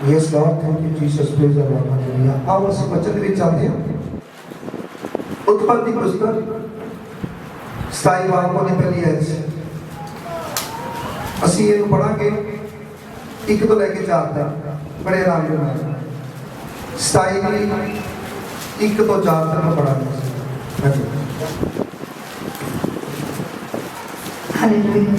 Yes, Lord, thank you, Jesus. Praise the Lord. Hallelujah. आओ उस वचन में आते हैं। उत्पत्ति पुस्तक 27 बाबों ने पहली है। ਅਸੀਂ ਇਹਨੂੰ ਪੜਾਂਗੇ 1 ਤੋਂ ਲੈ ਕੇ 4 ਤੱਕ ਬੜੇ ਆਰਾਮ ਦੇ ਨਾਲ। 27 1 ਤੋਂ 4 ਤੱਕ ਪੜਾਂਗੇ। हालेलुया।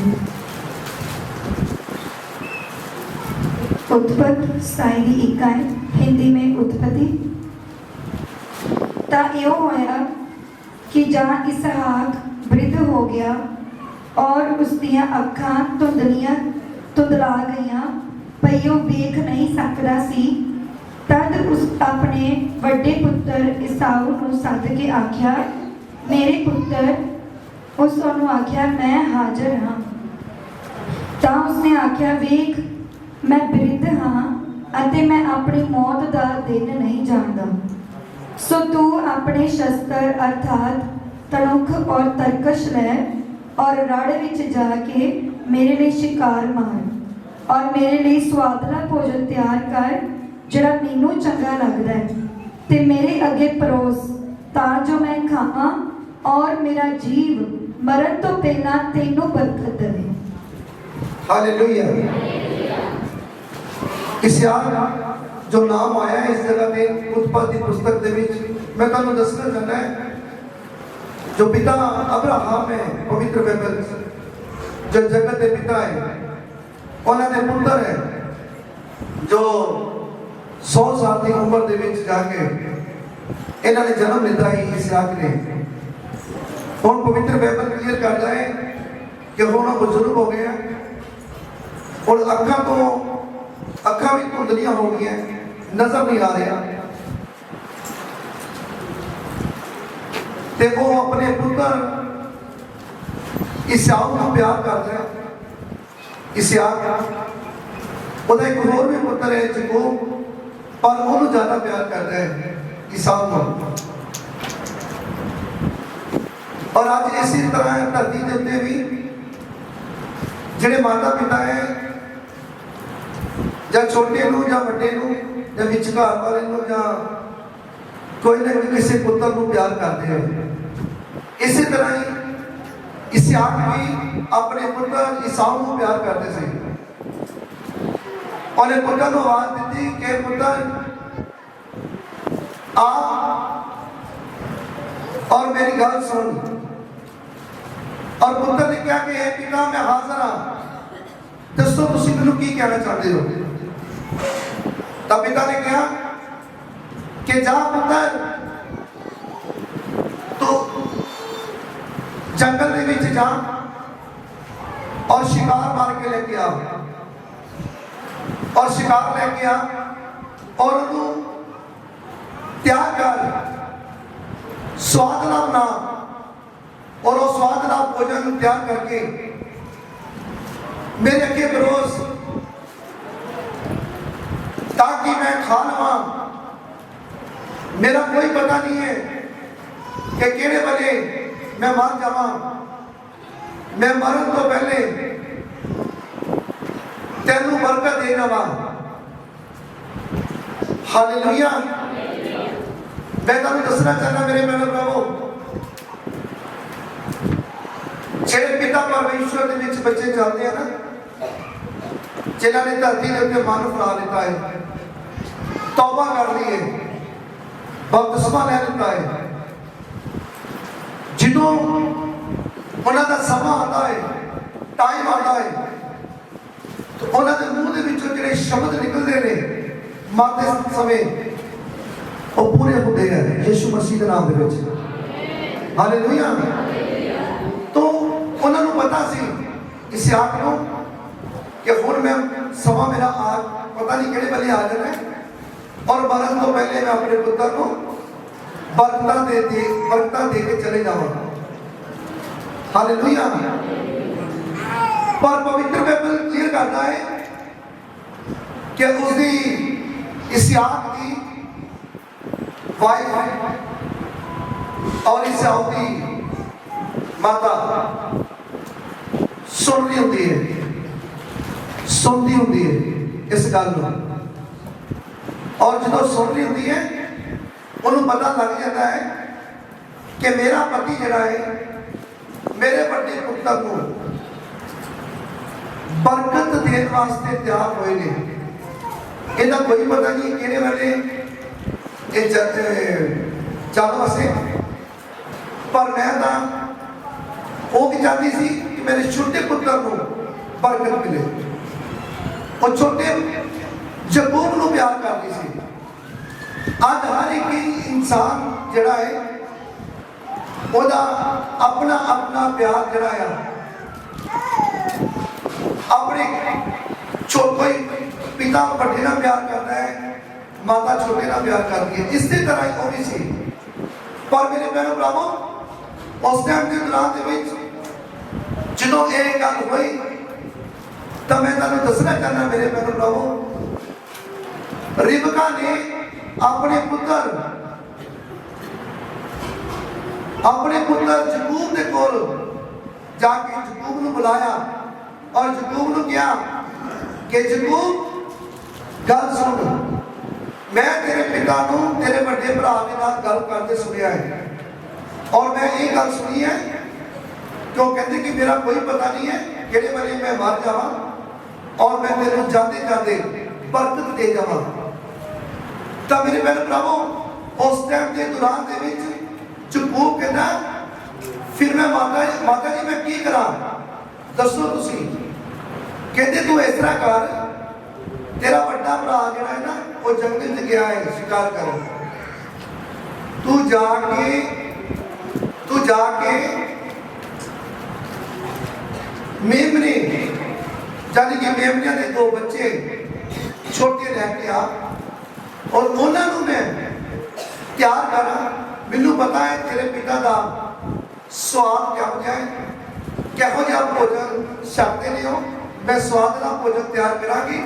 उत्पत्ति 27 इकाई हिंदी में उत्पत्ति। ता यो होया कि जहाँ इसहाक वृद्ध हो गया और उसदियां अखां धुंधला गईयां पईओ वेख नहीं सकदा सी, तद उस अपने वड्डे पुत्र ईसाऊ नूं सद के आख्या, मेरे पुत्र। उस ਉਹਨੂੰ आख्या मैं हाजिर हाँ। ਤਾਂ ਉਸਨੇ आख्या वेख मैं बिरध हाँ अते मैं अपनी मौत का दिन नहीं जानता, सो तू अपने शस्त्र अर्थात तनुख और तरकश लै और रड़ विच जाके मेरे लिए शिकार मार और मेरे लिए स्वादला भोजन तैयार कर जिहड़ा मैनू चंगा लगदा है, ते मेरे अगे परोस तां जो मैं खावां और मेरा जीव मरण तो पहला तेनों बरकत दे। हालेलुया। इसहाक जो नाम आया है इस जगह पे उत्पत्ति पुस्तक दे विच, मैं तुहानू दसना चाहता है जो पिता अब्राहम है पवित्र बाइबल जो जगत के पिता है, उन्होंने पुत्र है जो 100 साल की उम्र दे विच जाके इन्होंने जन्म लिया है इसहाक ने। हम पवित्र बाइबल क्लियर करता है कि हम बुजुर्ग हो गए और अखा भी धुंधलियां हो गई, नजर नहीं आ रहा, ते वो अपने पुत्र इसहाक को प्यार करता है। इसहाक ओदा एक होर भी पुत्र है याकूब, पर उन्होंने ज्यादा प्यार करता है इसहाक को। और आज इसी तरह धरती के उत्ते भी जिहड़े माता पिता है या छोटे नूं या वड्डे नूं या विचकार वाले नूं या कोई ना कोई किसी पुत्र नूं प्यार करते हैं, इसी तरह ही इसहाक भी अपने पुत्र ईसाऊ नूं प्यार करते थे। उन्हें पुत्र नूं आवाज दी कि पुत्र आ और मेरी गल सुन। और पुत्र ने क्या कहा, पिता मैं हाजिर हाँ, दसो तुसीं मैनूं की कहना चाहते हो। तब पिता ने कहा कि जा पुत्र तो जंगल दे विच जा और शिकार मार के लेके आ, और शिकार लेके आ और उन्होंने तैयार कर, स्वाद ना बना और वो स्वाद ना भोजन तैयार करके मेरे अगे परोस ताकि मैं खा लवा। मेरा कोई पता नहीं है कि केड़े बले मैं मर जावा, मैं मरन तो पहले तेनू बरकत दे जावा। हालेलुया। मैं तुहानू दसना चाहना मेरे बहनों भरावो, जेड़े पिता परमेश्वर के विच बच्चे जाते हैं ना, जिन्होंने धरती के उत्ते मन फैला लिता है, तौबा कर ली है, बपतिस्मा ले लिता है, जिदों उन्होंने समा आता है, टाइम आता है, तो उन्होंने मुंह के विचों जिहड़े शब्द निकलते हैं मरते समय वो पूरे होते हैं यीशु मसीह के नाम दे विच। हालेलुया। तो उन्होंने पता सी इसहाक को कि हुण मैं समा मेरा आ पता नहीं किहड़े वेले आ जाना है, और मरन तो पहले मैं अपने पुत्र को बरकतां दे के चले जाऊंगा। हालेलुया। पर पवित्र बाइबल क्लियर करता है कि उसकी इसहाक की वाइफ और ईसाऊ की माता सुनती होती है इस गल और जो सुन रही होती है उन्होंने पता लग जाता है कि मेरा पति जरा है मेरे बड़े पुत्र को बरकत देने वास्ते तैयार हुए ने। इहदा कोई पता नहीं किहड़े वेले चल वसे, पर मैं वो भी चाहती सी कि मेरे छोटे पुत्र को बरकत मिले। और छोटे जबूब को प्यार करती सी। आज हर एक इंसान जड़ा है ओदा अपना अपना प्यार जड़ा है अपने कोई पिता बड़े ना प्यार करता है, माता छोटे ना प्यार करती है। इसी तरह ही वो भी सी। पर मेरे भैनों भरावों उस टाइम के दौरान जो ये गल हुई तो मैं तुहानू दसना चाहना मेरे भैनों भरावों, रिबका ने अपने पुत्र जकूब के कोल जाके जकूब को बुलाया और जकूब को कहा कि जकूब गल सुन, मैं तेरे पिता को तेरे बड़े भरा के नाल गल करते सुनिया है और मैं ये गल सुनी है कि वो कहते कि मेरा कोई पता नहीं है किहड़े वेले मैं मर जावां और मैं तेरे जाते जाते बरकत दे जावां। तो मेरे भैन भरावों उस टाइम के दौरान जकूब कहना फिर मैं माता जी मैं की करा दसो तुसी। कहते तू इस तरह कर, तेरा बड़ा भरा जड़ा है ना वो जंगल च गया है शिकार कर, तू जाके मेमने यानी कि मेमनिया के 2 बच्चे छोटे लेके आ और उन्होंने मैं तैयार करा। मैनू पता है तेरे पिता का स्वाद क्या है, किहो जिहा भोजन छकते नहीं हो, मैं स्वाद का भोजन तैयार करांगी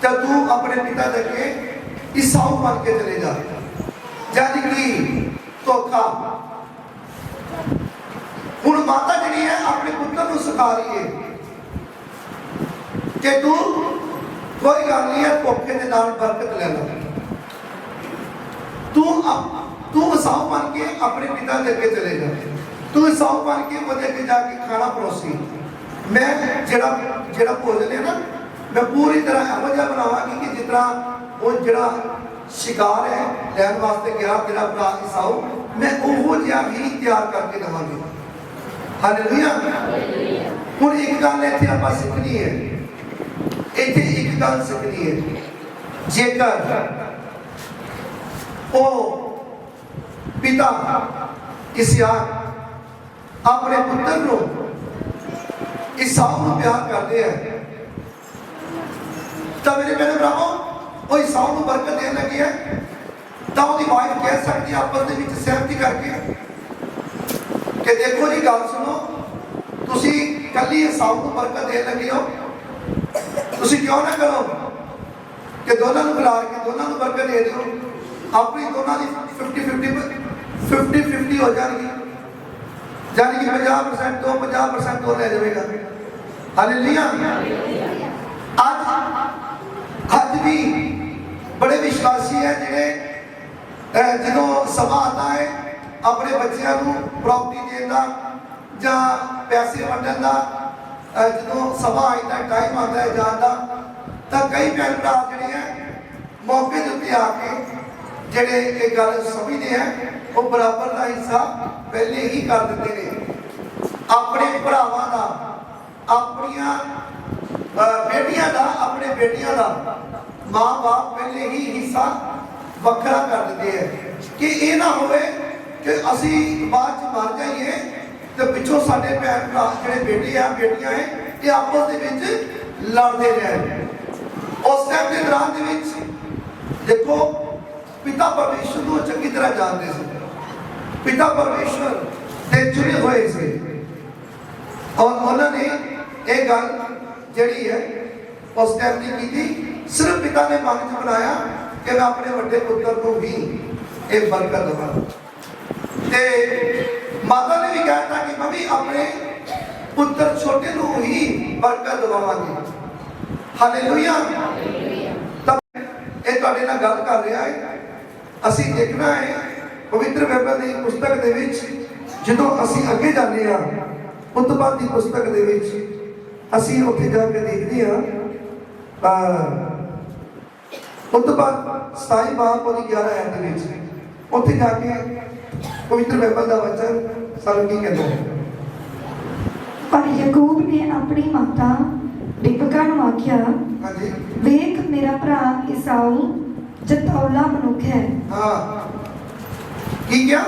तो तू अपने पिता देखे ईसाऊ बन के चले जा। यानी कि धोखा हुण माता जी है अपने पुत्र को सिखा रही है कि तू कोई गल नहीं है धोखे के नाल बरकत ले लो, तू ईसाऊ बन के अपने पिता के अगे चले जा, तू ईसाऊ बन के वो अगे जाके खाना परोसी। मैं जेड़ा भोजन है ना मैं पूरी तरह एहो जिहा बनावांगी कि जिस तरह वो जेड़ा शिकार है लैन वास्ते गया तेरा भरा ईसाऊ, मैं ओहो जिहा ही तैयार करके देवांगी। हालेलुया। हुण एक गल इत्थे आपां सिੱਖਣੀ है, इत्थे एक गल सिੱਖਣੀ है, जेकर ओ पिता इसहाक अपने पुत्र को ईसाऊ को प्यार करते हैं तो मेरे भैन भरावों वो ईसाऊ को बरकत देने लगी है तो उसकी वाइफ कह सकती है आपस में सहमति करके कि देखो जी गल सुनो, तुसी कली ईसाऊ को बरकत देने लगी हो, तुसी क्यों ना करो कि दोनों को बुला के दोनों को बरकत दे दो, अपनी दोनों की 50-50 हो जाएगी, यानी कि 50% तो 50% तो ले जाएगा। हालेलुया। आज भी बड़े विश्वासी है जिन्हें जो समा आता है अपने बच्चों को प्रॉपर्टी देना या पैसे वंडन का जो समा आता है टाइम आता है जाता तो कई भैन भरा जोड़े हैं मौके के उत्ते आके जेडे एक गल समझते हैं वो बराबर का हिस्सा पहले ही कर देते हैं। अपने भरावां दा अपनियां बेटियां दा अपने बेटियां दा माँ बाप पहले ही हिस्सा वखरा कर देते हैं कि ये ना होवे कि असी बाद च मर जाइए तो पिछों साडे भैन भरा जिहड़े बेटे आ बेटियां है ये आपस दे विच लड़ते रहे। उस टाइम के दौरान दे विच देखो पिता परमेश्वर को चंगी तरह जानते थे, पिता परमेश्वर के चुने हुए थे और उन्होंने एक गल जड़ी है उस टाइम की थी, सिर्फ पिता ने मन च बनाया कि मैं अपने बड़े पुत्र को भी एक बरकत दूंगा। माता ने भी कहा था कि मैं भी अपने पुत्र छोटे को ही बरकत दवावांगी। हालेलुया। तब ਇਹ ਤੁਹਾਡੇ ਨਾਲ ਗੱਲ ਕਰ ਰਿਹਾ ਹੈ। ਅਸੀਂ ਦੇਖਣਾ ਹੈ ਪਵਿੱਤਰ ਬਾਈਬਲ ਦੀ ਪੁਸਤਕ ਦੇ ਵਿੱਚ, ਜਦੋਂ ਅਸੀਂ ਅੱਗੇ ਜਾਂਦੇ ਹਾਂ ਉਤਪਤ ਦੀ ਪੁਸਤਕ ਦੇ ਵਿੱਚ ਅਸੀਂ ਉੱਥੇ ਜਾ ਕੇ ਦੇਖਦੇ ਹਾਂ ਉਤਪਤ 27 ਬਾਬ ਉਹਦੀ 11 ਐਤ ਦੇ ਵਿੱਚ ਉੱਥੇ ਜਾ ਕੇ ਪਵਿੱਤਰ ਬਾਈਬਲ ਦਾ ਵਚਨ ਸਾਨੂੰ ਕੀ ਕਹਿੰਦਾ ਹੈ। पर याकूब ने अपनी माता रिबका ਨੂੰ आख्या, ਹਾਂਜੀ ਵੇਖ ਮੇਰਾ ਭਰਾ ईसाऊ जतौला मनुख है। हाँ की क्या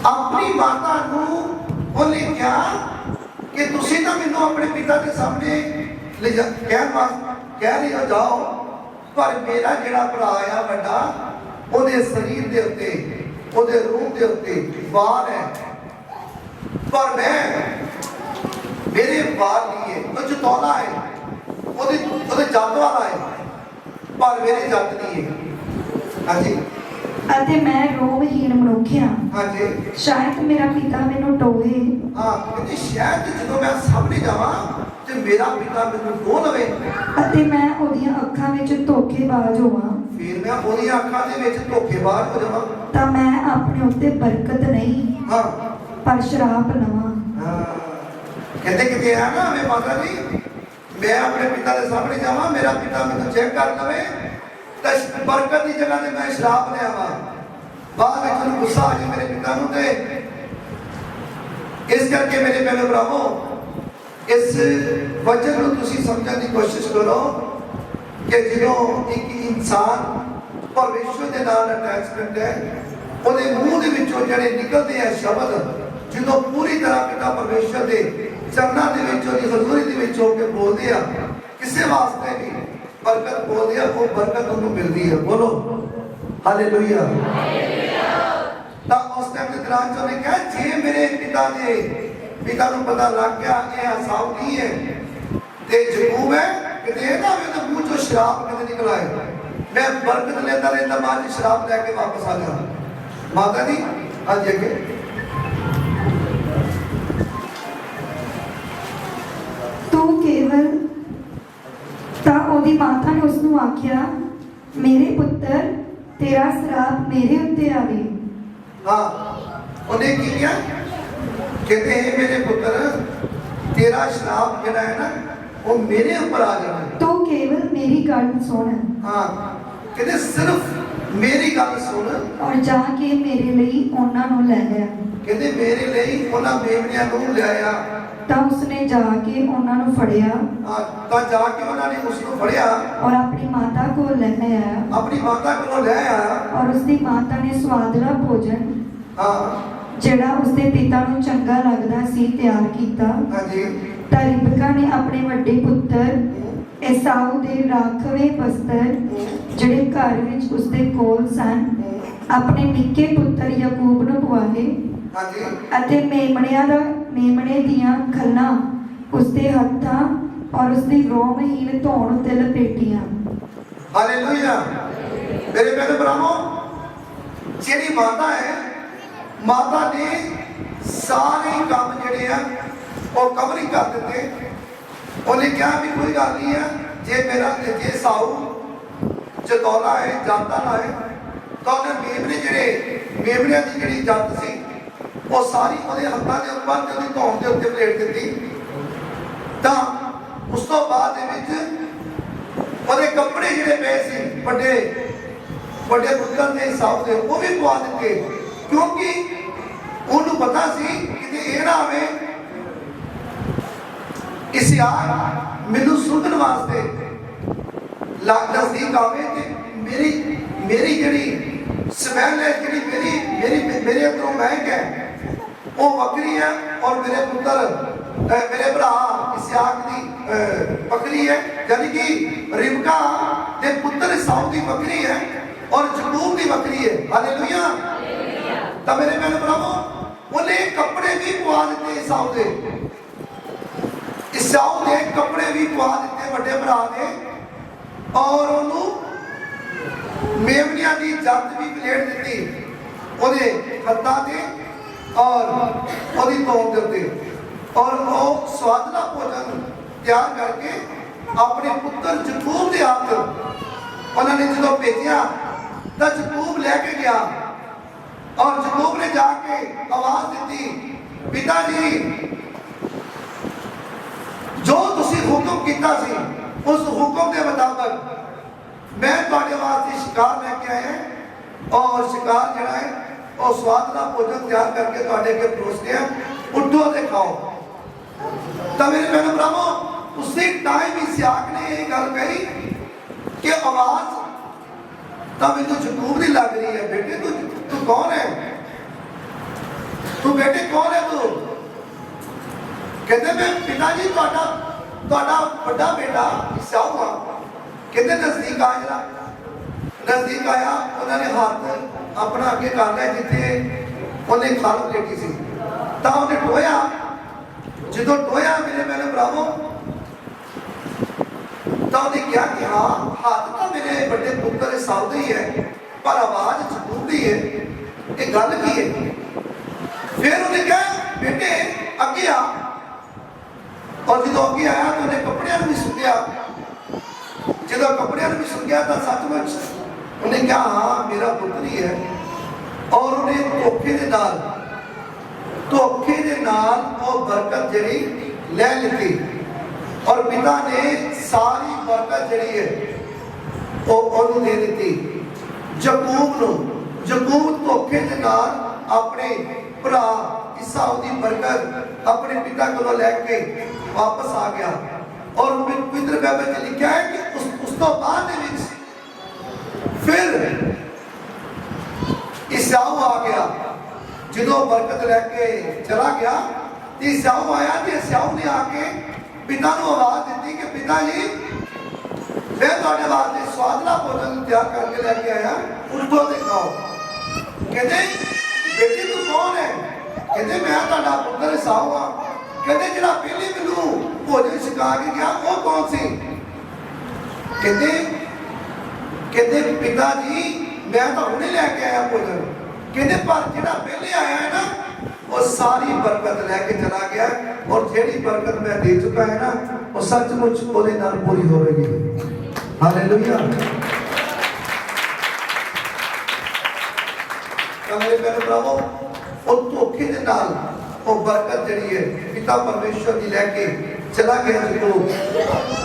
अपनी माता ਨੂੰ ਉਹਨੇ ਕਿਹਾ ਕਿ ਤੁਸੀਂ ਤਾਂ ਮੈਨੂੰ ਆਪਣੇ ਪਿਤਾ ਦੇ ਸਾਹਮਣੇ ਲੈ ਜਾ ਕਹਿ ਰਹੀ ਹੋ ਜਾਓ, ਪਰ ਮੇਰਾ ਜਿਹੜਾ ਭਰਾ ਆ ਵੱਡਾ, ਉਹਦੇ ਸਰੀਰ ਦੇ ਉੱਤੇ ਉਹਦੇ ਰੂਹ ਦੇ ਉੱਤੇ ਵਾਲ ਹੈ, ਪਰ ਮੈਂ ਮੇਰੇ ਵਾਲ ਨਹੀਂ ਹੈ, ਉਹ ਜਤੌਲਾ ਹੈ, ਉਹਦੇ ਜੱਤ ਵਾਲਾ ਹੈ, ਪਰ ਮੇਰੇ ਜੱਤ ਨਹੀਂ ਹੈ। ਹਾਂਜੀ ਅਤੇ ਮੈਂ ਰੋਮਹੀਣ ਮਨੁੱਖ ਹਾਂ, ਹਾਂਜੀ ਸ਼ਾਇਦ ਮੇਰਾ ਪਿਤਾ ਮੈਨੂੰ ਟੋਏ। ਹਾਂ, ਕਹਿੰਦੇ ਸ਼ਾਇਦ ਜਦੋਂ ਮੈਂ ਸਾਹਮਣੇ ਜਾਵਾਂ ਤੇ ਮੇਰਾ ਪਿਤਾ ਮੈਨੂੰ ਖੋ ਲਵੇ, ਅਤੇ ਮੈਂ ਉਹਦੀਆਂ ਅੱਖਾਂ ਵਿੱਚ ਧੋਖੇਬਾਜ਼ ਹੋਵਾਂ, ਫਿਰ ਮੈਂ ਉਹਦੀਆਂ ਅੱਖਾਂ ਦੇ ਵਿੱਚ ਧੋਖੇਬਾਜ਼ ਹੋ ਜਾਵਾਂ, ਤਾਂ ਮੈਂ ਆਪਣੇ ਉੱਤੇ ਬਰਕਤ ਨਹੀਂ ਹਾਂ ਪਰ ਸ਼ਰਾਪ ਲਵਾਂ। ਹਾਂ। ਕਹਿੰਦੇ ਕਿਤੇ ਆ ਨਾ ਵੇ ਮਾਤਾ ਜੀ, ਮੈਂ ਆਪਣੇ ਪਿਤਾ ਦੇ ਸਾਹਮਣੇ ਜਾਵਾਂ, ਮੇਰਾ ਪਿਤਾ ਮੈਨੂੰ ਚੈੱਕ ਕਰ ਲਵੇ ਤਾਂ ਬਰਕਤ ਦੀ ਜਗ੍ਹਾ ਤੇ ਮੈਂ ਸ਼ਰਾਪ ਲਿਆਵਾਂ, ਬਾਅਦ ਵਿੱਚ ਉਹਨੂੰ ਗੁੱਸਾ ਆ ਜਾਏ ਮੇਰੇ ਪਿਤਾ ਨੂੰ। ਤੇ ਇਸ ਕਰਕੇ ਮੇਰੇ ਭੈਣੋ ਭਰਾਵੋ, ਇਸ ਵਚਨ ਨੂੰ ਤੁਸੀਂ ਸਮਝਣ ਦੀ ਕੋਸ਼ਿਸ਼ ਕਰੋ ਕਿ ਜਦੋਂ ਇੱਕ ਇਨਸਾਨ ਪਰਮੇਸ਼ਵਰ ਦੇ ਨਾਲ ਅਟੈਚਮੈਂਟ ਹੈ, ਉਹਦੇ ਮੂੰਹ ਦੇ ਵਿੱਚੋਂ ਜਿਹੜੇ ਨਿਕਲਦੇ ਆ ਸ਼ਬਦ, ਜਦੋਂ ਪੂਰੀ ਤਰ੍ਹਾਂ ਪਿਤਾ ਪਰਮੇਸ਼ਵਰ ਦੇ ਚਰਨਾਂ ਦੇ ਵਿੱਚ ਉਹਦੀ ਹਜ਼ੂਰੀ ਦੇ ਵਿੱਚ ਹੋ ਕੇ ਬੋਲਦੇ ਆ, ਕਿਸੇ ਵਾਸਤੇ ਵੀ ਬਰਕਤ ਬੋਲਦੇ ਆ, ਉਹ ਬਰਕਤ ਉਹਨੂੰ ਮਿਲਦੀ ਹੈ। ਬੋਲੋ ਹਾਲੇਲੂਇਆ। ਤਾਂ ਉਸ ਟਾਈਮ ਦੇ ਦੌਰਾਨ ਚ ਉਹਨੇ ਕਿਹਾ, ਜੇ ਮੇਰੇ ਪਿਤਾ ਨੂੰ ਪਤਾ ਲੱਗ ਗਿਆ ਇਹ ईसाऊ ਨਹੀਂ ਹੈ ਤੇ ਯਾਕੂਬ ਹੈ, ਕਿਤੇ ਇਹ ਨਾ ਹੋਵੇ ਉਹਦੇ ਮੂੰਹ ਚੋਂ ਸ਼ਰਾਪ ਕਿਤੇ ਨਿਕਲ ਆਏ, ਮੈਂ ਬਰਕਤ ਲੈਂਦਾ ਰਹਿੰਦਾ, ਬਾਅਦ ਚ ਸ਼ਰਾਪ ਲੈ ਕੇ ਵਾਪਸ ਆ ਜਾ। ਮਾਤਾ ਜੀ ਅੱਜ ਅੱਗੇ ਤੂੰ ਕੇਵਲ, ਤਾਂ ਉਹਦੀ ਮਾਤਾ ਨੇ ਉਸ ਨੂੰ ਆਖਿਆ, ਮੇਰੇ ਪੁੱਤਰ ਤੇਰਾ ਸ਼ਰਾਪ ਮੇਰੇ ਉੱਤੇ ਆਵੇ। ਹਾਂ, ਉਹਨੇ ਕੀ ਕਿਹਾ, ਕਹਿੰਦੇ ਇਹ ਮੇਰੇ ਪੁੱਤਰ ਤੇਰਾ ਸ਼ਰਾਪ ਜਿਹੜਾ ਹੈ ਨਾ ਉਹ ਮੇਰੇ ਉੱਪਰ ਆ ਜਾਣਾ। ਤੂੰ ਕੇਵਲ ਮੇਰੀ ਗੱਲ ਸੁਣ, ਹਾਂ, ਕਹਿੰਦੇ ਸਿਰਫ ਮੇਰੀ ਗੱਲ ਸੁਣ, ਔਰ ਜਾ ਕੇ ਮੇਰੇ ਲਈ ਉਹਨਾਂ ਨੂੰ ਲੈ ਆ। ਕਹਿੰਦੇ ਮੇਰੇ ਲਈ ਉਹਨਾਂ ਮੇਮਣਿਆਂ ਨੂੰ ਲਿਆਇਆ। ਤਾਂ ਉਸਨੇ ਜਾ ਕੇ ਉਹਨਾਂ ਨੂੰ ਫੜਿਆ ਤਾਂ ਜਾ ਕੇ ਉਹਨਾਂ ਨੇ ਉਸ ਨੂੰ ਫੜਿਆ, ਔਰ ਆਪਣੀ ਮਾਤਾ ਕੋਲ ਲੈ ਆਇਆ, ਆਪਣੀ ਮਾਤਾ ਕੋਲੋਂ ਲੈ ਆਇਆ। ਔਰ ਉਸਦੀ ਮਾਤਾ ਨੇ ਸਵਾਦਲਾ ਭੋਜਨ ਹਾਂ ਜਿਹੜਾ ਉਸਦੇ ਪਿਤਾ ਨੂੰ ਚੰਗਾ ਲੱਗਦਾ ਸੀ ਤਿਆਰ ਕੀਤਾ। ਹਾਂਜੀ ਤਾਂ ਰਿਬਕਾ ਨੇ ਆਪਣੇ ਵੱਡੇ ਪੁੱਤਰ ईसाऊ ਦੇ ਰਾਖਵੇਂ ਵਸਤਰ ਜਿਹੜੇ ਘਰ ਵਿੱਚ ਉਸਦੇ ਕੋਲ ਸਨ, ਆਪਣੇ ਨਿੱਕੇ ਪੁੱਤਰ ਯਾਕੂਬ ਨੂੰ ਪਵਾਏ, ਹਾਂਜੀ ਅਤੇ ਮੇਮਣੇ ਦੀਆਂ ਖੱਲਾਂ ਉਸਦੇ ਹੱਥਾਂ ਔਰ ਉਸਦੀ ਰੋਮਹੀਣ ਧੌਣ ਉੱਤੇ ਲਪੇਟੀਆਂ। ਹਾਲੇਲੂਇਆ। ਮੇਰੇ ਭੈਣੋ ਭਰਾਵੋ, ਜਿਹੜੀ ਮਾਤਾ ਹੈ, ਮਾਤਾ ਨੇ ਸਾਰੇ ਕੰਮ ਜਿਹੜੇ ਆ ਉਹ ਕਵਰ ਹੀ ਕਰ ਦਿੱਤੇ। ਉਹਨੇ ਕਿਹਾ ਵੀ ਕੋਈ ਗੱਲ ਨਹੀਂ ਹੈ, ਜੇ ईसाऊ ਜਤੌਲਾ ਹੈ, ਜਾਤਾਂ ਦਾ ਹੈ, ਤਾਂ ਉਹਨੇ ਮੇਮਣਿਆਂ ਦੀ ਜਿਹੜੀ ਜੱਤ ਸੀ ਉਹ ਸਾਰੀ ਉਹਦੇ ਹੱਥਾਂ ਦੇ ਉੱਪਰ ਤੇ ਉਹਦੀ ਧੌਣ ਦੇ ਉੱਤੇ ਪਲੇਟ ਦਿੱਤੀ। ਤਾਂ ਉਸ ਤੋਂ ਬਾਅਦ ਦੇ ਵਿੱਚ ਉਹਦੇ ਕੱਪੜੇ ਜਿਹੜੇ ਪਏ ਸੀ ਵੱਡੇ ਪੁੱਤਰ ਦੇ ईसाऊ ਦੇ, ਉਹ ਵੀ ਪਵਾ ਦਿੱਤੇ, ਕਿਉਂਕਿ ਉਹਨੂੰ ਪਤਾ ਸੀ ਕਿ ਇਹ ਨਾ ਹੋਵੇ ਇਸਿਆਕ ਮੈਨੂੰ ਸੁਣਨ ਵਾਸਤੇ ਨਜ਼ਦੀਕ ਆਵੇ ਕਿ ਮੇਰੀ ਜਿਹੜੀ ਸਮੈਲ ਹੈ, ਜਿਹੜੀ ਮੇਰੇ ਅੰਦਰੋਂ ਮਹਿਕ ਹੈ ਉਹ ਵੱਖਰੀ ਹੈ, ਔਰ ਮੇਰੇ ਭਰਾ ਇਸਿਆਕ ਦੀ ਵੱਖਰੀ ਹੈ, ਯਾਨੀ ਕਿ ਰਿਬਕਾ ਦੇ ਪੁੱਤਰ ईसाऊ ਦੀ ਵੱਖਰੀ ਹੈ ਔਰ ਯਾਕੂਬ ਦੀ ਵੱਖਰੀ ਹੈ। ਹਾਲੇਲੂਇਆ। ਤਾਂ ਮੇਰੇ ਭੈਣੋ ਭਰਾਵੋ, ਉਹਨੇ ਕੱਪੜੇ ਵੀ ਪਵਾ ਦਿੱਤੇ ईसाऊ ਦੇ ਕੱਪੜੇ ਵੀ ਪਵਾ ਦਿੱਤੇ ਵੱਡੇ ਭਰਾ ਨੇ, ਔਰ ਉਹਨੂੰ ਮੇਮਣਿਆਂ ਦੀ ਜੱਤ ਵੀ ਪਲੇਟ ਦਿੱਤੀ ਉਹਦੇ ਹੱਥਾਂ ਤੇ ਔਰ ਉਹਦੀ ਧੌਣ ਦੇ ਉੱਤੇ, ਔਰ ਉਹ ਸਵਾਦਲਾ ਭੋਜਨ ਤਿਆਰ ਕਰਕੇ अपने पुत्र जकूब के हाथ उन्होंने जो भेजा तो जकूब लेके गया और जकूब ने जाके आवाज दी, पिता जी जो तुसी हुक्म किया सी उस हुक्म के मुताबिक मैं तुहाडे वास्ते शिकार लेके आया और शिकार जड़ा है और स्वाद का भोजन तैयार करके तुहाडे अगे परोसते हैं, उठो ते खाओ। तो मेरे बहनों भरावों उसी टाइम इसहाक ने यह गल कही कि आवाज तो मैं जकूब की लग रही है, बेटे तू कौन है, तू बेटे कौन है तू? कहते मैं पिताजी तुहाडा बड़ा बेटा इसहाक हाँ। कहते नजदीक आ जरा, नजदीक आया, उन्होंने हाथ अपना अगे कर लिया जिथे उन्हें खाल लेटी सी, तो उन्हें टोया, जो टोया मेरे मैंने भरावो तो उन्हें क्या कि हाँ हाथ तो मेरे बड़े पुत्र इसहाक ही है पर आवाज जकूब की है, ये गल की है? फिर उन्हें कहा बेटे अगे आ, और जो अगे आया तो उन्हें कपड़िया भी सुनिया, जो कपड़िया भी सुनिया तो सचमुच उन्हें कहा हाँ मेरा पुत्र ही है, और उन्हें धोखे दे नाल वो बरकत जड़ी ले ली और पिता ने सारी बरकत जड़ी है वो उन्होंने दे दी जकूब नूं। जकूब धोखे दे नाल अपने भरा इसहाक दी बरकत अपने पिता को लेके वापस आ गया। और पवित्र बाइबल में लिखा है कि उस तो बाद फिर इसहाक आ गया, जो बरकत लेके चला गया तो इसहाक आया तो इसहाक ने आके पिता को आवाज दी कि पिता जी मैं तुहाडे वास्ते स्वादला भोजन तैयार करके लेके आया, उठो ते खाओ। कहते बेटी तू कौन है? कहते मैं तुहाडा पुत्र इसहाक हाँ। कहते जिहड़ा पहले मैनू भोजन छका के गया वो कौन सी? कहते पिता जी मैं तो हुणे लेके आया भोजन। कहते पर जिहड़ा पहले आया है ना वो सारी बरकत लेके चला गया, और जेड़ी बरकत मैं दे चुका है ना वो सचमुच ओदे नाल पूरी होवेगी। हालेलुया। तो मेरे प्यारे भरावो वो धोखे दे नाल वो बरकत जड़ी है पिता परमेश्वर की लेके चला गया जकूब।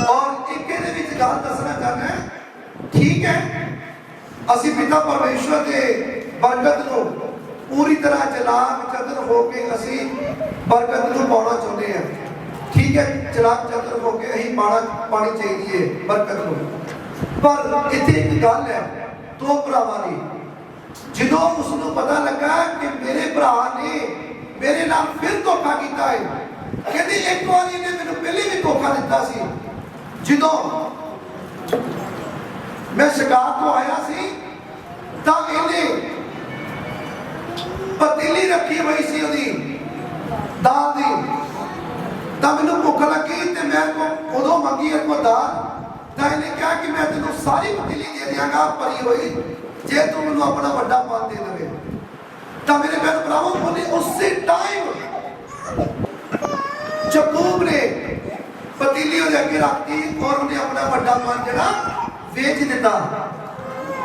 और एक दे विच गल दसना चाहना है, ठीक है असी पिता परमेश्वर के बरकत को पूरी तरह चलाक चतुर होके असी बरकत को पाना चाहते हैं, ठीक है चलाक चतुर होके अही पानी चाहिए बरकत को। पर इतने एक गल है दो भरावां की, जो उसको पता लगा कि मेरे भरा ने मेरे नाल फिर धोखा किया है, कहते एक बार इन्हें मैंने पहले भी धोखा दिता सी, जो मैं शिकार तो आया सी तो इन्हें पतीली रखी हुई सी उदी दाल दी, तो मैनू भुख लगी तो मैं उदों मंगी एक दाल, तो इन्हें कहा कि मैं तेन सारी पतीली दे दियांगा भरी हुई जे तू मैनू अपना बड़ा पान दे दे। तो मेरे बहन भरावों उन्हें उसी टाइम जकूब ने पतीली अगे रख दी और उन्हें अपना बड़ा पान जड़ा बेच दिता।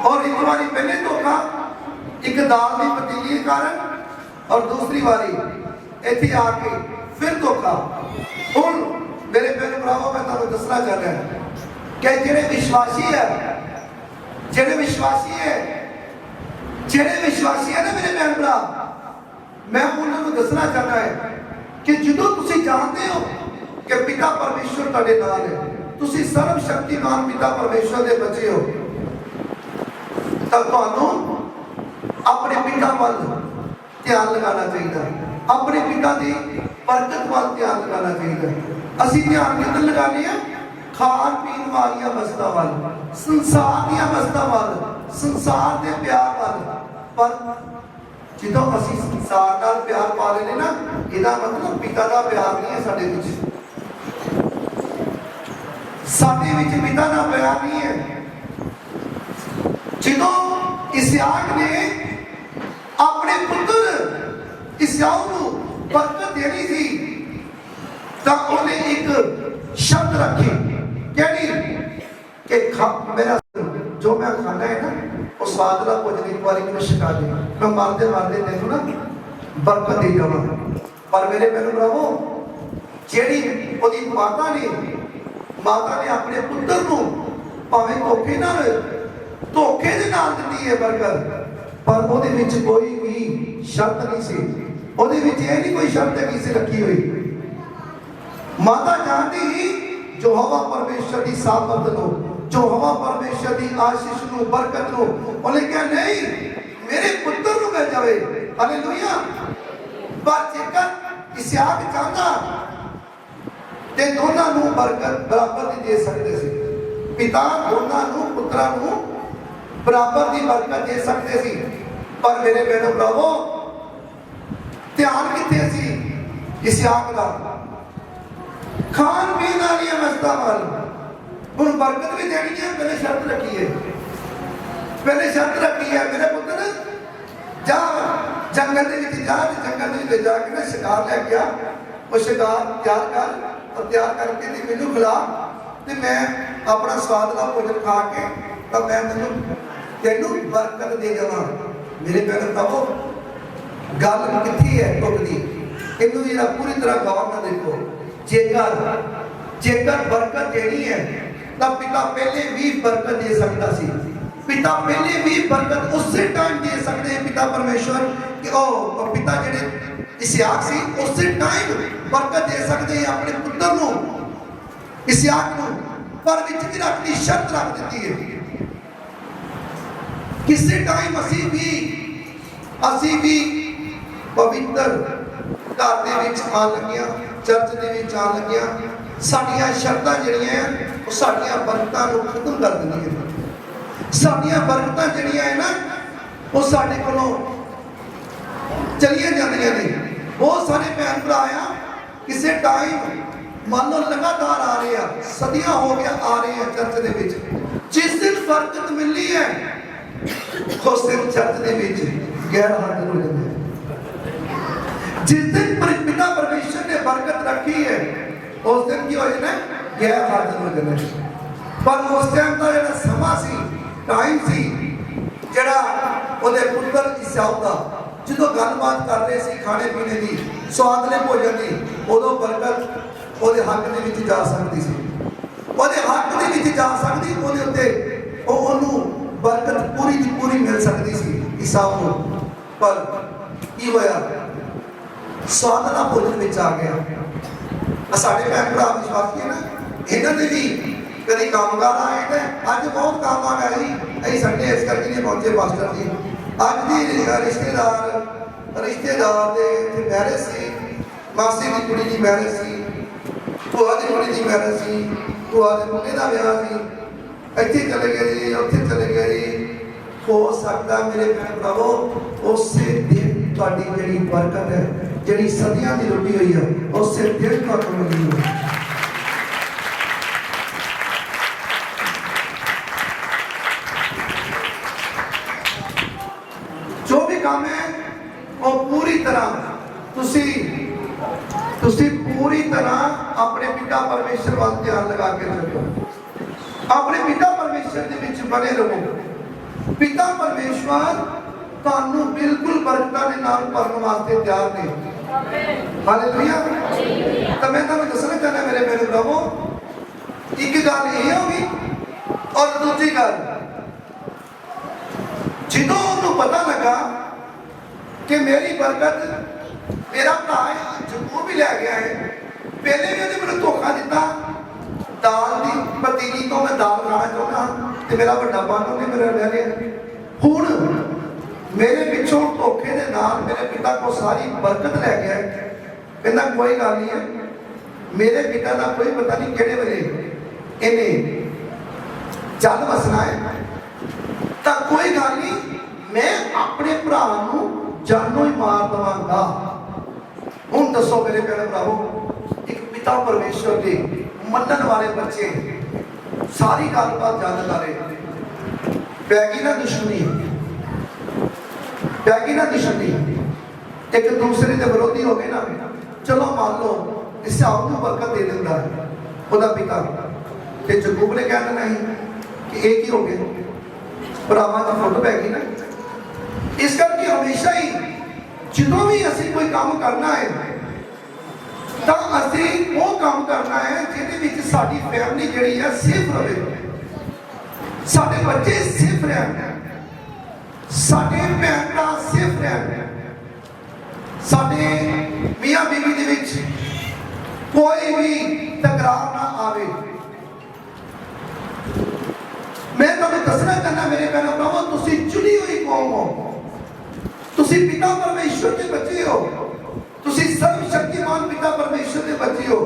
और एक बारी पहले धोखा एक दाल की पतीली के कारण, और दूसरी बारी इत्थे आके फिर धोखा। हुण मेरे बहन भरावों मैं तुहानूं दसना चाहता है कि जिहड़े विश्वासी है ना मेरे बहन भरा, मैं उन्होंने दसना चाहता है कि जो तुसीं जानते हो कि पिता परमेश्वर तुहाडे नाल है, तुसीं सर्वशक्तिमान पिता परमेश्वर के बच्चे हो, तो तुहानूं अपने पिता वाल ध्यान लगाना चाहिए, अपने पिता की बरकत वाल ध्यान लगाना चाहिए। असीं ध्यान किधर लगाने हैं? खान पीन वाली वस्तां वाल, संसार दी वस्तां वाल, संसार के प्यार वाल। पर जो असीं संसार नाल प्यार पा लेने ना, इहदा मतलब पिता का प्यार नहीं है साडे विच, साडे विच पिता का प्यार नहीं है। जो इसहाक ने अपने पुत्र इसहाक को बरकत देनी थी तो उन्हें एक शब्द रखी, कहनी कि मेरा जो मैं खाना है ना वो स्वाद ला भोजन एक बार मैं छका दे, मैं मारते मारते तेन ना बरकत दे जावा। पर मेरे भैन भरावो जेड़ी ओदी माता ने अपने पुत्र को भावें धोखे दे नाल दित्ती है बरकत, पर ओदे विच कोई भी शर्त नहीं सी, ओदे विच ये नहीं कोई शर्त नहीं सी रखी हुई। माता जानती ही जो हवा परमेश्वर की सामर्थ नो, जो हवा परमेश्वर की आशीष नो, बरकत नो, उन्हें क्या नहीं मेरे पुत्र को मिल जाए। हालेलुया। पर जेकर इसहाक चाहता ते दोनों नू बरकत बराबर दी दे सकते सी, पिता दोनों नू पुत्रा नू बराबर दी बरकत दे सकते सी। पर मेरे बहनों भरावो ध्यान किथे सी इसहाक दा? खान पीन वाली अवस्था वाल हुण बरकत भी देनी है, पहले शर्त रखी है, मेरे पुत्र जा जंगल दे विच जा, जंगल दे जाके ना शिकार लेके आ, वो शिकार तैयार कर और तैयार करके ते मैनू खिला ते मैं अपना स्वाद दा भोजन खा के तो मैं तेनू बरकत दे जावां। मेरे भैन भरावो गल कित्थे है टुकदी, इनू जरा पूरी तरह गौर नाल देखो। जेकर बरकत देनी है तो पिता पहले भी बरकत दे सकता सी, पिता पहले भी बरकत उसी टाइम दे सकते हैं पिता परमेश्वर कि ओ पिता जेडे इसहाक सी उसी टाइम बरकत दे सकते हैं अपने पुत्र को इसहाक को, पर विच भी रखती शर्त रख दी है किसी टाइम असी भी पवित्र घर दे विच आन लगिया, चर्च दे विच आन लगिया, साडियां शर्तां जिहड़ियां है वो साडियां बरकतां नूं खत्म कर दिंदियां। साडियां बरकतां जिहड़ियां है ना वो साडे कोलों चलियां जांदियां ने। बहुत सारे भैन भरा आ किसी टाइम मान लो लगातार आ रहे हैं, सदियां हो गया आ रहे हैं चर्च दे विच, जिस दिन बरकत मिली है उस दिन चर्च दे विच गैर हाजिर हो जाते हैं। जिस दिन पिता परमेश्वर ने बरकत रखी है उस दिन की हो जाना गैर हाजिर हो जाना। पर उस टाइम का जो समा सी टाइम सी जड़ा ओदे पुत्र इसहाक दा जो गलबात कर रहे सी खाने पीने की स्वादले भोजन की, उदों बरकत ओदे हक दे विच जा सकती सी, ओदे हक दे विच जा सकती, ओदे उत्ते ओनू बरकत पूरी दी पूरी मिल सकती सी इसहाक को। पर की होया स्वादला भोजन विच आ गया। साडे भैन भरा विश्वासी है ना, इन्हां दे भी कभी कामगार आए थे, अज बहुत काम आ गया जी, अभी संडे इस करके नहीं पहुंचे पास्टर जी। अज की रिश्तेदार के मैरिज सी, मासी की कुड़ी की मैरिज सी, भूआ की कुड़ी की मैरिज सी, भूआ के मुंडे का विआह सी, इत्थे चले गए जी, उत्थे चले गए जी। हो सकता मेरे भैन भरावो उसे दिन तुहाडी जिहड़ी बरकत है, जिहड़ी सदियां की रुकी हुई है, उसे दिन तुहानूं मिली है। जो भी काम है वो पूरी तरह तुसी पूरी तरह अपने पिता परमेश्वर वाल ध्यान लगा के चलो, अपने पिता परमेश्वर के विच बने रहो। पिता परमेश्वर तुहानू बिल्कुल बरकतां दे नाल भरन वास्ते तैयार ने। हालेलुया। तो मैं तुहानू दसना चाहना मेरे मेरे भरावो, एक गल ये होगी और दूसरी गल जिदों उन्होंने पता लगा कि मेरी बरकत मेरा भरा जम्मू भी लै गया है, पहले भी उन्हें मैंने धोखा दिता, दाल की पतीली तो मैं दाल खाना चाहता तो मेरा बड़ा बन उन्हें मेरा लै लिया। हुण मेरे पिछों धोखे के नाल मेरे पिता को सारी बरकत लै गया है। कहना कोई गल नहीं है, मेरे पिता का कोई पता नहीं किहड़े वेले इन्हें चल वसना है, तो कोई गल नहीं, मैं अपने भरा नूं जानों ही मार दवांगा। हुण दसो मेरे भैन भरावो, एक पिता परमेश्वर के मनन वाले बच्चे सारी गलबात जानने वाले पैगी ना दुश्मनी, पैगी ना दुश्मनी, एक दूसरे के विरोधी हो गए ना, चलो मान लो इसहाक नूं बरकत दे दिंदा है ओदा पिता, ਤੇ ਯਾਕੂਬ ਨੇ ਕਹਿ ਦੇਣਾ ਸੀ ਕਿ ਇਹ ਕੀ ਹੋ ਗਿਆ, ਭਰਾਵਾਂ ਦੀ ਫੁੱਟ ਪੈ ਗਈ ਨਾ। ਇਸ ਕਰਕੇ ਹਮੇਸ਼ਾ ਹੀ ਜਦੋਂ ਵੀ ਅਸੀਂ ਕੋਈ ਕੰਮ ਕਰਨਾ ਹੈ ਤਾਂ ਅਸੀਂ ਉਹ ਕੰਮ ਕਰਨਾ ਹੈ ਜਿਹਦੇ ਵਿੱਚ ਸਾਡੀ ਫੈਮਿਲੀ ਜਿਹੜੀ ਹੈ ਸੇਫ ਰਹੇ, ਸਾਡੇ ਬੱਚੇ ਸੇਫ ਰਹਿਣ, ਸਾਡੇ ਭੈਣ ਭਰਾ ਸੇਫ ਰਹਿਣ, ਸਾਡੇ ਮੀਆਂ ਬੀਵੀ ਦੇ ਵਿੱਚ ਕੋਈ ਵੀ ਤਕਰਾਰ ਨਾ ਆਵੇ। ਮੈਂ ਤੁਹਾਨੂੰ ਦੱਸਣਾ ਚਾਹੁੰਦਾ ਮੇਰੇ ਭੈਣੋ ਭਰਾਵੋ, ਤੁਸੀਂ ਚੁਣੀ ਹੋਈ ਕੌਮ ਹੋ, ਤੁਸੀਂ ਪਿਤਾ ਪਰਮੇਸ਼ਵਰ ਦੇ ਬੱਚੇ ਹੋ, ਤੁਸੀਂ ਸਰਵ ਸ਼ਕਤੀਮਾਨ ਪਿਤਾ ਪਰਮੇਸ਼ਵਰ ਦੇ ਬੱਚੇ ਹੋ।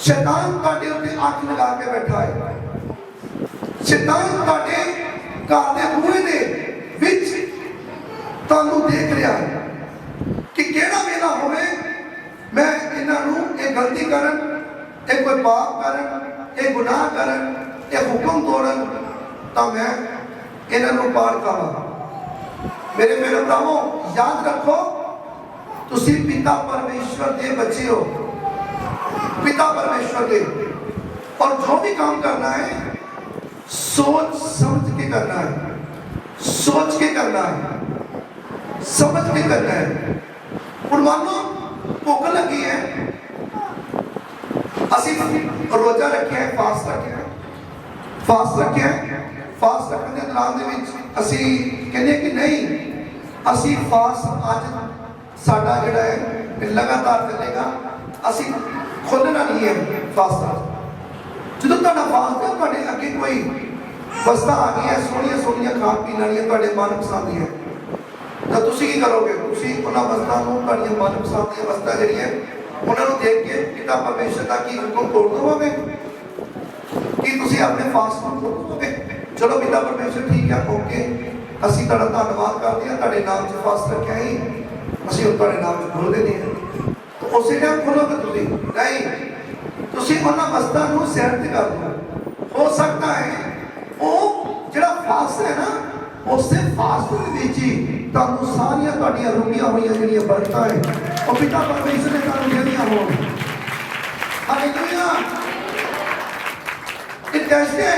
ਸ਼ੈਤਾਨ ਤੁਹਾਡੇ ਉੱਤੇ ਅੱਖ ਲਗਾ ਕੇ ਬੈਠਾ ਹੈ, ਸ਼ੈਤਾਨ ਤੁਹਾਡੇ ਘਰ ਦੇ ਬੂਹੇ ਦੇ ਵਿੱਚ ਤੁਹਾਨੂੰ ਦੇਖ ਰਿਹਾ ਹੈ ਕਿ ਕਿਹੜਾ ਵੇਲਾ ਹੋਵੇ ਮੈਂ ਇਹਨਾਂ ਨੂੰ ਇਹ ਗਲਤੀ ਕਰਨ, ਇਹ ਕੋਈ ਪਾਪ ਕਰਨ, ਇਹ ਗੁਨਾਹ ਕਰਨ, ਇਹ ਹੁਕਮ ਤੋੜਨ ਤਾਂ ਮੈਂ ਇਹਨਾਂ ਨੂੰ ਪਾਰ ਕਰਾਂ। ਮੇਰੇ ਭਰਾਵੋ ਯਾਦ ਰੱਖੋ, ਤੁਸੀਂ ਪਿਤਾ ਪਰਮੇਸ਼ਵਰ ਦੇ ਬੱਚੇ ਹੋ, ਪਿਤਾ ਪਰਮੇਸ਼ਵਰ ਦੇ, ਔਰ ਜੋ ਵੀ ਕੰਮ ਕਰਨਾ ਹੈ सोच समझ के करना है, सोच के करना है, समझ के करना है। और मान लो भुख लगी है, असी रोजा रखे है, फास्ट रखे है, फास्ट रखे है, फास्ट रखने के दौरान दे विच असी कहने कि नहीं असी फास्ट अज साडा जिहड़ा है लगातार चलेगा, असी खुलना नहीं है फास्ट। जो तुहाडा फास्ट है तुहाडे अगे कोई वस्तां आ गई है सोहणियां सोहणियां खाण पीण वालियां तुहाडे मनपसंद दी है ਤਾਂ ਤੁਸੀਂ ਕੀ ਕਰੋਗੇ? ਤੁਸੀਂ ਉਹਨਾਂ ਵਸਤਾਂ ਨੂੰ ਤੁਹਾਡੀਆਂ ਮਨਪਸੰਦ ਦੀਆਂ ਵਸਤਾਂ ਜਿਹੜੀਆਂ ਉਹਨਾਂ ਨੂੰ ਦੇਖ ਕੇ ਪਿਤਾ ਪਰਮੇਸ਼ਰ ਦਾ ਕੀ ਹੁਕਮ ਤੋੜ ਦਵੋਗੇ? ਕੀ ਤੁਸੀਂ ਆਪਣੇ ਫਾਸਟ ਨੂੰ ਤੋੜ ਦਵੋਗੇ? ਚਲੋ ਪਿਤਾ ਪਰਮੇਸ਼ਰ ਠੀਕ ਹੈ, ਓਕੇ, ਅਸੀਂ ਤੁਹਾਡਾ ਧੰਨਵਾਦ ਕਰਦੇ ਹਾਂ, ਤੁਹਾਡੇ ਨਾਮ 'ਚ ਫਾਸਟ ਰੱਖਿਆ ਹੀ, ਅਸੀਂ ਉਹ ਤੁਹਾਡੇ ਨਾਮ 'ਚ ਖੋਲ੍ਹ ਦਿੰਦੇ ਹਾਂ। ਉਸੇ ਟਾਈਮ ਖੋਲੋਗੇ ਤੁਸੀਂ ਨਹੀਂ, ਤੁਸੀਂ ਉਹਨਾਂ ਵਸਤਾਂ ਨੂੰ ਸਾਈਡ ਤੇ ਕਰ ਦਿਓ। ਹੋ ਸਕਦਾ ਹੈ ਉਹ ਜਿਹੜਾ ਫਾਸਟ ਹੈ ਨਾ, ਉਸੇ ਫਾਸਟ ਦੇ ਵਿੱਚ ਹੀ ਤੁਹਾਨੂੰ ਸਾਰੀਆਂ ਤੁਹਾਡੀਆਂ ਰੁਕੀਆਂ ਹੋਈਆਂ ਜਿਹੜੀਆਂ ਬਰਕਤਾਂ ਹੈ ਉਹ ਪਿਤਾ ਪਰਮੇਸ਼ਰ ਨੇ ਤੁਹਾਨੂੰ ਦੇਣੀਆਂ ਹੋਣ। ਹਾਲੇਲੂਇਆ। ਇਹ ਟੈਸਟ ਹੈ,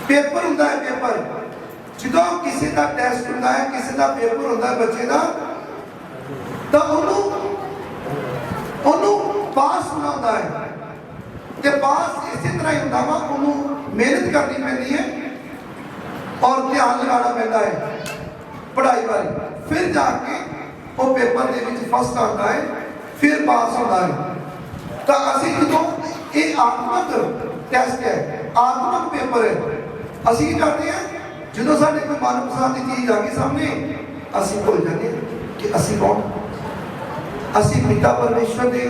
ਪੇਪਰ ਹੁੰਦਾ ਹੈ, ਪੇਪਰ ਜਦੋਂ ਕਿਸੇ ਦਾ ਟੈਸਟ ਹੁੰਦਾ ਹੈ, ਕਿਸੇ ਦਾ ਪੇਪਰ ਹੁੰਦਾ ਹੈ ਬੱਚੇ ਦਾ, ਤਾਂ ਉਹਨੂੰ ਪਾਸ ਹੋਣਾ ਹੁੰਦਾ ਹੈ। ਤੇ ਪਾਸ ਇਸੇ ਤਰ੍ਹਾਂ ਹੀ ਹੁੰਦਾ ਵਾ, ਉਹਨੂੰ ਮਿਹਨਤ ਕਰਨੀ ਪੈਂਦੀ ਹੈ ਔਰ ਧਿਆਨ ਲਗਾਉਣਾ ਪੈਂਦਾ ਹੈ ਪੜ੍ਹਾਈ ਵੱਲ, ਫਿਰ ਜਾ ਕੇ ਉਹ ਪੇਪਰ ਦੇ ਵਿੱਚ ਫਸਟ ਆਉਂਦਾ ਹੈ, ਫਿਰ ਪਾਸ ਹੁੰਦਾ ਹੈ। ਤਾਂ ਅਸੀਂ ਜਦੋਂ ਇਹ ਆਤਮਿਕ ਟੈਸਟ ਹੈ, ਆਤਮਿਕ ਪੇਪਰ ਹੈ, ਅਸੀਂ ਕੀ ਕਰਦੇ ਹਾਂ? ਜਦੋਂ ਸਾਡੇ ਕੋਈ ਮਨਪਸੰਦ ਦੀ ਚੀਜ਼ ਆ ਗਈ ਸਾਹਮਣੇ, ਅਸੀਂ ਭੁੱਲ ਜਾਂਦੇ ਹਾਂ ਕਿ ਅਸੀਂ ਕੌਣ? ਅਸੀਂ ਪਿਤਾ ਪਰਮੇਸ਼ਵਰ ਦੇ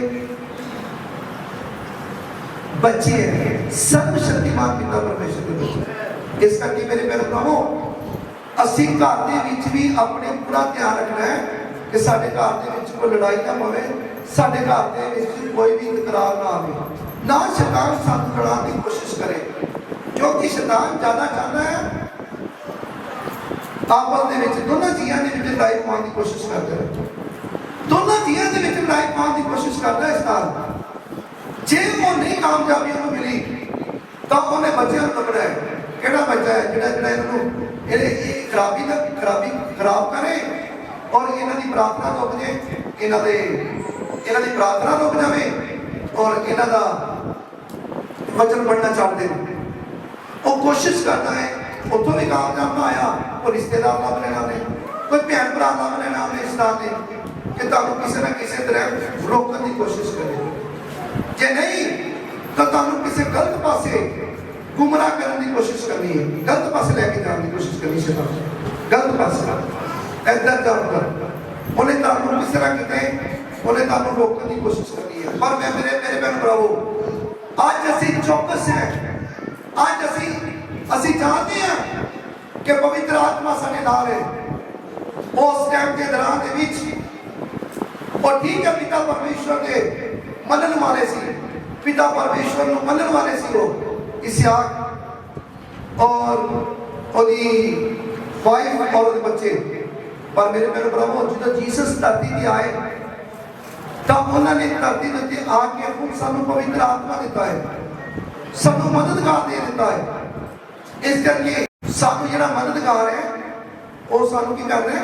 ਬੱਚੇ ਹੈ, ਸਰਵ ਸ਼ਕਤੀਮਾਨ ਪਿਤਾ ਪਰਮੇਸ਼ਰ ਦੇ ਬੱਚੇ। ਇਸ ਕਰਕੇ ਮੇਰੇ ਪਿਆਰੇ ਭਰਾਵੋ, ਅਸੀਂ ਘਰ ਦੇ ਵਿੱਚ ਵੀ ਆਪਣੇ ਪੂਰਾ ਧਿਆਨ ਰੱਖਣਾ ਹੈ ਕਿ ਸਾਡੇ ਘਰ ਦੇ ਵਿੱਚ ਕੋਈ ਲੜਾਈ ਨਾ ਪਵੇ, ਸਾਡੇ ਘਰ ਦੇ ਵਿੱਚ ਕੋਈ ਵੀ ਤਕਰਾਰ ਨਾ ਆਵੇ, ਨਾ ਸ਼ੈਤਾਨ ਸਾਨੂੰ ਲੜਾਉਣ ਦੀ ਕੋਸ਼ਿਸ਼ ਕਰੇ, ਕਿਉਂਕਿ ਸ਼ੈਤਾਨ ਜ਼ਿਆਦਾ ਚਾਹੁੰਦਾ ਹੈ ਆਪਸ ਦੇ ਵਿੱਚ ਦੋਨਾਂ ਜੀਆਂ ਦੇ ਵਿੱਚ ਲੜਾਈ ਪਾਉਣ ਦੀ ਕੋਸ਼ਿਸ਼ ਕਰਦਾ ਹੈ, ਦੋਨਾਂ ਜੀਆਂ ਦੇ ਵਿੱਚ ਲੜਾਈ ਪਾਉਣ ਦੀ ਕੋਸ਼ਿਸ਼ ਕਰਦਾ ਹੈ ਸ਼ੈਤਾਨ। ਜੇ ਉਹ ਨਹੀਂ ਕਾਮਯਾਬੀ ਉਹਨੂੰ ਮਿਲੀ ਤਾਂ ਉਹਨੇ ਬੱਚਿਆਂ ਨੂੰ ਲੱਭਣਾ ਹੈ। ਕਿਹੜਾ ਬੱਚਾ ਹੈ ਜਿਹੜਾ ਇਹਨਾਂ ਨੂੰ ਇਹ ਖਰਾਬ ਕਰੇ ਔਰ ਇਹਨਾਂ ਦੀ ਪ੍ਰਾਰਥਨਾ ਰੁਕ ਜਾਏ, ਇਹਨਾਂ ਦੀ ਪ੍ਰਾਰਥਨਾ ਰੁਕ ਜਾਵੇ ਔਰ ਇਹਨਾਂ ਦਾ ਵਚਨ ਪੜ੍ਹਨਾ ਛੱਡ ਦੇ। ਉਹ ਕੋਸ਼ਿਸ਼ ਕਰਦਾ ਹੈ, ਉੱਥੋਂ ਵੀ ਕਾਮਯਾਬ ਨਾ ਆਇਆ, ਉਹ ਰਿਸ਼ਤੇਦਾਰ ਲੱਭ ਲੈਣਾ ਨੇ, ਕੋਈ ਭੈਣ ਭਰਾ ਲੱਭ ਲੈਣਾ ਉਹਨੇ ਰਿਸ਼ਤਾ ਨੇ ਕਿ ਤੁਹਾਨੂੰ ਕਿਸੇ ਨਾ ਕਿਸੇ ਤਰ੍ਹਾਂ ਰੋਕਣ ਦੀ ਕੋਸ਼ਿਸ਼ ਕਰੇ। ਜੇ ਨਹੀਂ ਤਾਂ ਤੁਹਾਨੂੰ ਕਿਸੇ ਗਲਤ ਪਾਸੇ ਗੁੰਮਰਾਹ ਕਰਨ ਦੀ ਕੋਸ਼ਿਸ਼ ਕਰਨੀ ਹੈ, ਗਲਤ ਪਾਸੇ ਲੈ ਕੇ ਜਾਣ ਦੀ ਕੋਸ਼ਿਸ਼ ਕਰਨੀ ਹੈ, ਗਲਤ ਪਾਸੇ ਇੱਧਰ ਜਾਊਗਾ, ਉਹਨੇ ਤੁਹਾਨੂੰ ਕਿਸੇ ਤਰ੍ਹਾਂ ਕਿਤੇ ਉਹਨੇ ਤੁਹਾਨੂੰ ਰੋਕਣ ਦੀ ਕੋਸ਼ਿਸ਼ ਕਰਨੀ ਹੈ। ਪਰ ਮੈਂ ਮੇਰੇ ਭੈਣ ਭਰਾਵੋ, ਅੱਜ ਅਸੀਂ ਚੌਕਸ ਹੈ, ਅੱਜ ਅਸੀਂ ਜਾਣਦੇ ਹਾਂ ਕਿ ਪਵਿੱਤਰ ਆਤਮਾ ਸਾਡੇ ਨਾਲ ਹੈ। ਉਸ ਟਾਈਮ ਦੇ ਦੌਰਾਨ ਦੇ ਵਿੱਚ ਉਹ ਠੀਕ ਹੈ, ਪਿਤਾ ਪਰਮੇਸ਼ਵਰ ਦੇ ਮੰਨਣ ਵਾਲੇ ਸੀ, ਪਿਤਾ ਪਰਮੇਸ਼ਵਰ ਨੂੰ ਮੰਨਣ ਵਾਲੇ ਸੀ ਉਹ ਇਸਿਹਾਕ ਔਰ ਉਹਦੀ ਵਾਈਫ ਔਰ ਉਹਦੇ ਬੱਚੇ। ਪਰ ਮੇਰੇ ਭੈਣ ਭਰਾਵੋ, ਜਦੋਂ ਜੀਸਸ ਧਰਤੀ ਤੇ ਆਏ ਤਾਂ ਉਹਨਾਂ ਨੇ ਧਰਤੀ ਦੇ ਉੱਤੇ ਆ ਕੇ ਹੁਣ ਸਾਨੂੰ ਪਵਿੱਤਰ ਆਤਮਾ ਦਿੱਤਾ ਹੈ। ਸਾਨੂੰ ਮਦਦਗਾਰ ਦੇ ਦਿੱਤਾ ਹੈ। ਇਸ ਕਰਕੇ ਸਾਨੂੰ ਜਿਹੜਾ ਮਦਦਗਾਰ ਹੈ ਉਹ ਸਾਨੂੰ ਕੀ ਕਰ ਰਿਹਾ,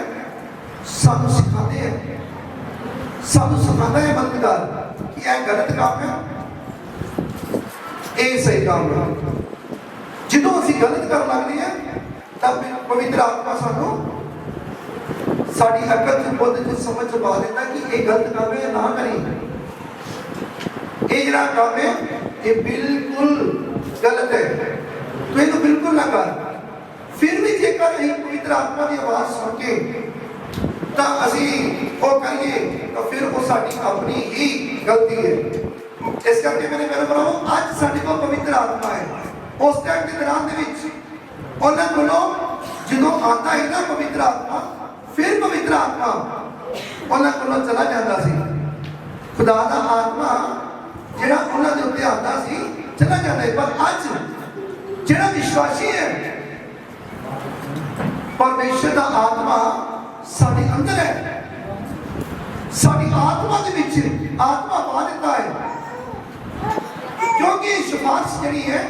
ਸਾਨੂੰ ਸਿਖਾਉਂਦੇ ਹੈ, ਸਾਨੂੰ ਸਿਖਾਉਂਦਾ ਹੈ ਮਦਦਗਾਰ ਕਿ ਇਹ ਗਲਤ ਕੰਮ ਹੈ, ਇਹ ਸਹੀ ਕੰਮ ਹੈ। ਜਦੋਂ ਅਸੀਂ ਗਲਤ ਕਰਨ ਲੱਗਦੇ ਹਾਂ ਤਾਂ ਪਵਿੱਤਰ ਆਤਮਾ ਸਾਨੂੰ ਸਾਡੀ ਅਕਲ ਚ ਬੁੱਧ ਚ ਸਮਝ ਚ ਪਾ ਦਿੰਦਾ ਕਿ ਇਹ ਗਲਤ ਕੰਮ ਹੈ, ਨਾ ਕਰੀ, ਇਹ ਜਿਹੜਾ ਕੰਮ ਹੈ ਇਹ ਬਿਲਕੁਲ ਗਲਤ ਹੈ, ਤੂੰ ਇਹਨੂੰ ਬਿਲਕੁਲ ਨਾ ਕਰ। ਫਿਰ ਵੀ ਜੇਕਰ ਅਸੀਂ ਪਵਿੱਤਰ ਆਤਮਾ ਦੀ ਆਵਾਜ਼ ਸੁਣ ਕੇ ਤਾਂ ਅਸੀਂ ਉਹ ਕਰੀਏ ਤਾਂ ਫਿਰ ਉਹ ਸਾਡੀ ਆਪਣੀ ਹੀ ਗਲਤੀ ਹੈ। ਇਸ ਕਰਕੇ ਮੇਰੇ ਭਰਾਵੋ, ਅੱਜ ਸਾਡੇ ਕੋਲ ਪਵਿੱਤਰ ਆਤਮਾ ਹੈ। ਉਸ ਟਾਈਮ ਦੇ ਦੌਰਾਨ ਦੇ ਵਿੱਚ ਉਹਨਾਂ ਕੋਲੋਂ ਜਦੋਂ ਆਉਂਦਾ ਹੈ ਨਾ ਪਵਿੱਤਰ ਆਤਮਾ, ਫਿਰ ਪਵਿੱਤਰ ਆਤਮਾ ਉਹਨਾਂ ਕੋਲੋਂ ਚਲਾ ਜਾਂਦਾ ਸੀ। ਖੁਦਾ ਦਾ ਆਤਮਾ ਜਿਹੜਾ ਉਹਨਾਂ ਦੇ ਉੱਤੇ ਆਉਂਦਾ ਸੀ ਚਲਾ ਜਾਂਦਾ ਹੈ। ਪਰ ਅੱਜ ਜਿਹੜਾ ਵਿਸ਼ਵਾਸੀ ਹੈ, ਪਰਮੇਸ਼ਰ ਦਾ ਆਤਮਾ ਸਾਡੇ ਅੰਦਰ ਹੈ, ਸਾਡੀ ਆਤਮਾ ਦੇ ਵਿੱਚ ਆਤਮਾ ਪਾ ਦਿੱਤਾ ਹੈ। ਕਿਉਂਕਿ ਸਿਫਾਰਿਸ਼ ਜਿਹੜੀ ਹੈ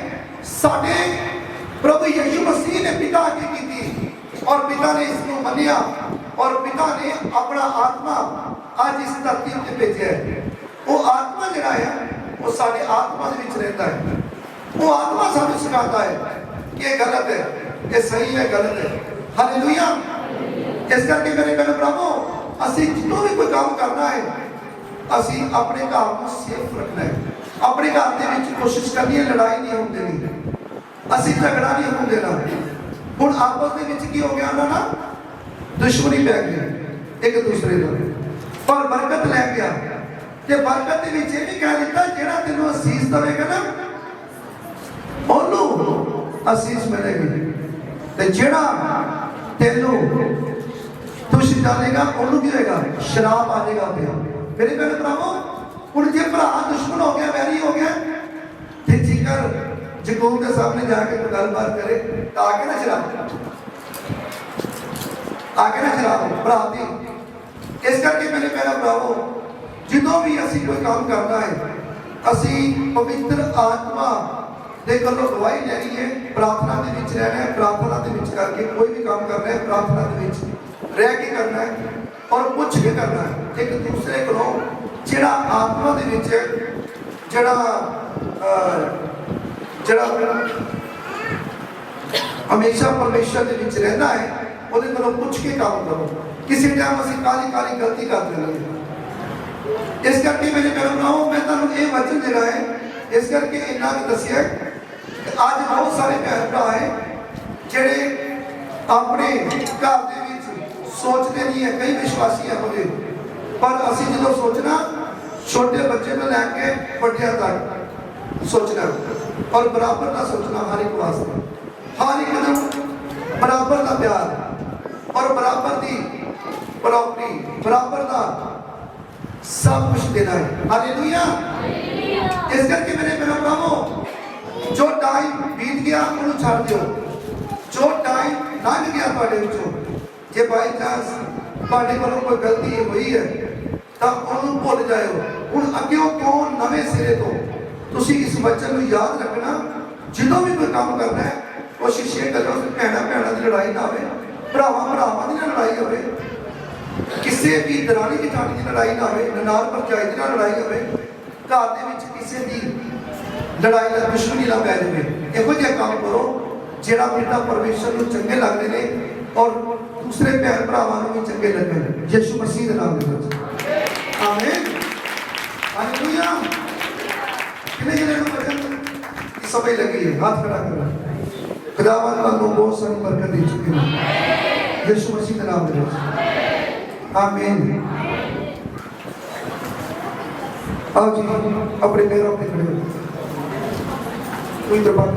ਸਾਡੇ ਪ੍ਰਭੂ ਯਿਸੂ ਮਸੀਹ ਨੇ ਪਿਤਾ ਅੱਗੇ ਕੀਤੀ ਔਰ ਪਿਤਾ ਨੇ ਇਸ ਨੂੰ ਮੰਨਿਆ ਔਰ ਪਿਤਾ ਨੇ ਆਪਣਾ ਆਤਮਾ ਅੱਜ ਇਸ ਧਰਤੀ ਉੱਤੇ ਭੇਜਿਆ ਹੈ। ਉਹ ਆਤਮਾ ਜਿਹੜਾ ਹੈ ਉਹ ਸਾਡੇ ਆਤਮਾ ਦੇ ਵਿੱਚ ਰਹਿੰਦਾ ਹੈ। ਉਹ ਆਤਮਾ ਸਾਨੂੰ ਸਿਖਾਉਂਦਾ ਹੈ ਕਿ ਇਹ ਗਲਤ ਹੈ, ਇਹ ਸਹੀ ਹੈ, ਗਲਤ ਹੈ। ਹਾਲੇਲੂਇਆ। ਇਸ ਕਰਕੇ ਮੇਰੇ ਭਰਾਵੋ, ਅਸੀਂ ਜਦੋਂ ਵੀ ਕੋਈ ਕੰਮ ਕਰਨਾ ਹੈ ਅਸੀਂ ਆਪਣੇ ਘਰ ਨੂੰ ਸੇਫ ਰੱਖਣਾ ਹੈ। ਆਪਣੇ ਘਰ ਦੇ ਵਿੱਚ ਕੋਸ਼ਿਸ਼ ਕਰਨੀ ਹੈ ਲੜਾਈ ਨਹੀਂ ਹੋਣ ਦੇਣੀ, ਅਸੀਂ ਝਗੜਾ ਨਹੀਂ ਹੋਣ ਦੇਣਾ। ਹੁਣ ਆਪਸ ਦੇ ਵਿੱਚ ਕੀ ਹੋ ਗਿਆ, ਉਹਨਾਂ ਨਾਲ ਦੁਸ਼ਮਣੀ ਪੈ ਗਈ ਇੱਕ ਦੂਸਰੇ ਨਾਲ, ਪਰ ਬਰਕਤ ਲੈ ਗਿਆ ਤੇ ਬਰਕਤ ਦੇ ਵਿੱਚ ਇਹ ਵੀ ਕਹਿ ਦਿੱਤਾ ਜਿਹੜਾ ਤੈਨੂੰ ਅਸੀਸ ਦੇਵੇਗਾ ਨਾ ਉਹਨੂੰ ਅਸੀਸ ਮਿਲੇਗੀ, ਤੇ ਜਿਹੜਾ ਤੈਨੂੰ ਦੁਸ਼ ਜਾਣੇਗਾ ਉਹਨੂੰ ਕੀ ਹੋਏਗਾ, ਸ਼ਰਾਬ ਆ ਜਾਏਗਾ ਪਿਆ। ਮੇਰੇ ਭਰਾਵੋ, ਹੁਣ ਜੇ ਭਰਾ ਦੁਸ਼ਮਣ ਹੋ ਗਿਆ, ਵੈਰੀ ਹੋ ਗਿਆ, ਤੇ ਜੇਕਰ ਜਗੂਰ ਦੇ ਸਾਹਮਣੇ ਜਾ ਕੇ ਕੋਈ ਗੱਲਬਾਤ ਕਰੇ ਤਾਂ ਆ ਕੇ ਨਾ ਸ਼ਰਾਬ ਭਰਾ ਦੀ। ਇਸ ਕਰਕੇ ਮੇਰੇ ਭਰਾਵੋ, ਜਦੋਂ ਵੀ ਅਸੀਂ ਕੋਈ ਕੰਮ ਕਰਨਾ ਹੈ ਅਸੀਂ ਪਵਿੱਤਰ ਆਤਮਾ ਦੇ ਕੋਲੋਂ ਗਵਾਹੀ ਲੈਣੀ ਹੈ, ਪ੍ਰਾਰਥਨਾ ਦੇ ਵਿੱਚ ਰਹਿਣਾ ਹੈ। ਪ੍ਰਾਰਥਨਾ ਦੇ ਵਿੱਚ ਕਰਕੇ ਕੋਈ ਵੀ ਕੰਮ ਕਰਨਾ ਹੈ, ਪ੍ਰਾਰਥਨਾ ਦੇ ਵਿੱਚ ਰਹਿ ਕੇ ਕਰਨਾ ਹੈ ਔਰ ਪੁੱਛ ਕੇ ਕਰਨਾ ਹੈ ਇੱਕ ਦੂਸਰੇ ਕੋਲੋਂ। ਜਿਹੜਾ ਆਤਮਾ ਦੇ ਵਿੱਚ ਜਿਹੜਾ ਹਮੇਸ਼ਾ ਪਰਮੇਸ਼ਰ ਦੇ ਵਿੱਚ ਰਹਿੰਦਾ ਹੈ ਉਹਦੇ ਕੋਲੋਂ ਪੁੱਛ ਕੇ ਕੰਮ ਕਰੋ। ਕਿਸੇ ਟਾਈਮ ਅਸੀਂ ਕਾਲੀ ਗਲਤੀ ਕਰ ਦਿੰਦੇ ਹਾਂ। ਇਸ ਕਰਕੇ ਮੇਰੇ ਭਰਾਵੋ, ਮੈਂ ਤੁਹਾਨੂੰ ਇਹ ਵਚਨ ਜਿਹੜਾ ਹੈ ਇਸ ਕਰਕੇ ਇੰਨਾ ਕੁ ਦੱਸਿਆ ਕਿ ਅੱਜ ਬਹੁਤ ਸਾਰੇ ਭੈਣ ਭਰਾ ਹੈ ਜਿਹੜੇ ਆਪਣੇ ਘਰ ਦੇ ਵਿੱਚ ਸੋਚਦੇ ਨਹੀਂ ਹੈ, ਕਈ ਵਿਸ਼ਵਾਸੀ ਇਹੋ ਜਿਹੇ, ਪਰ ਅਸੀਂ ਜਦੋਂ ਸੋਚਣਾ ਛੋਟੇ ਬੱਚੇ ਤੋਂ ਲੈ ਕੇ ਵੱਡਿਆਂ ਤੱਕ ਸੋਚਣਾ ਔਰ ਬਰਾਬਰ ਦਾ ਸੋਚਣਾ, ਹਰ ਇੱਕ ਵਾਸਤੇ, ਹਰ ਇੱਕ ਨੂੰ ਬਰਾਬਰ ਦਾ ਪਿਆਰ ਔਰ ਬਰਾਬਰ ਦੀ ਪ੍ਰਾਪਰਟੀ, ਬਰਾਬਰ ਦਾ ਸਭ ਕੁਝ ਦੇਣਾ ਹੈ। ਹਾਲੇਲੂਇਆ। ਇਸ ਕਰਕੇ ਮੇਰੇ ਭਰਾਵੋ, ਜੋ ਟਾਈਮ ਬੀਤ ਗਿਆ ਉਹਨੂੰ ਛੱਡ ਦਿਓ। ਜੋ ਟਾਈਮ ਲੰਘ ਗਿਆ ਤੁਹਾਡੇ ਵਿੱਚੋਂ, ਜੇ ਬਾਈ ਚਾਂਸ ਤੁਹਾਡੇ ਕੋਲੋਂ ਕੋਈ ਗਲਤੀ ਹੋਈ ਹੈ ਤਾਂ ਉਹਨੂੰ ਭੁੱਲ ਜਾਇਓ। ਹੁਣ ਅੱਗੇ ਕਿਉਂ ਨਵੇਂ ਸਿਰੇ ਤੋਂ ਤੁਸੀਂ ਇਸ ਵਚਨ ਨੂੰ ਯਾਦ ਰੱਖਣਾ। ਜਦੋਂ ਵੀ ਕੋਈ ਕੰਮ ਕਰਨਾ ਹੈ ਕੋਸ਼ਿਸ਼ ਇਹ ਕਰੋ ਕਿ ਭੈਣਾਂ ਦੀ ਲੜਾਈ ਨਾ ਹੋਵੇ, ਭਰਾਵਾਂ ਦੀ ਲੜਾਈ ਹੋਵੇ, ਕਿਸੇ ਵੀ ਦਰਾਣੀ ਜਠਾਣੀ ਦੀ ਲੜਾਈ ਨਾ ਹੋਵੇ, ਨਨਾਣ ਭਰਜਾਈ ਦੀ ਲੜਾਈ ਹੋਵੇ, ਘਰ ਦੇ ਵਿੱਚ ਕਿਸੇ ਦੀ ਲੜਾਈ ਦਾ ਦੁਸ਼ਮਣੀ ਨਾ ਪੈ ਜਾਵੇ। ਇਹੋ ਜਿਹਾ ਕੰਮ ਕਰੋ ਜਿਹੜਾ ਪਿਤਾ ਪਰਮੇਸ਼ਰ ਨੂੰ ਚੰਗੇ ਲੱਗਦੇ ਨੇ ਔਰ ਦੂਸਰੇ ਭੈਣ ਭਰਾਵਾਂ ਨੂੰ ਵੀ ਚੰਗੇ ਲੱਗਣ, ਯਿਸੂ ਮਸੀਹ ਦੇ ਨਾਮ ਦੇ ਵਿੱਚ। ਆਮੀਨ। ਹਾਲੇਲੂਇਆ। ਕਿੰਨੇ ਨੂੰ ਬਚਨ ਸਮਝ ਲੱਗੀ ਹੈ, ਹੱਥ ਖੜਾ ਕਰੋ। ਖੁਦਾਵੰਦ ਤੁਹਾਨੂੰ ਬਹੁਤ ਸਾਰੀ ਬਰਕਤ ਦੇ ਚੁੱਕੇ ਨੇ ਯਿਸੂ ਮਸੀਹ ਦੇ ਨਾਮ ਦੇ ਵਿੱਚ। ਆਮੀਨ। आओ जी अपने पैरों पे खड़े हो। कोई दरबार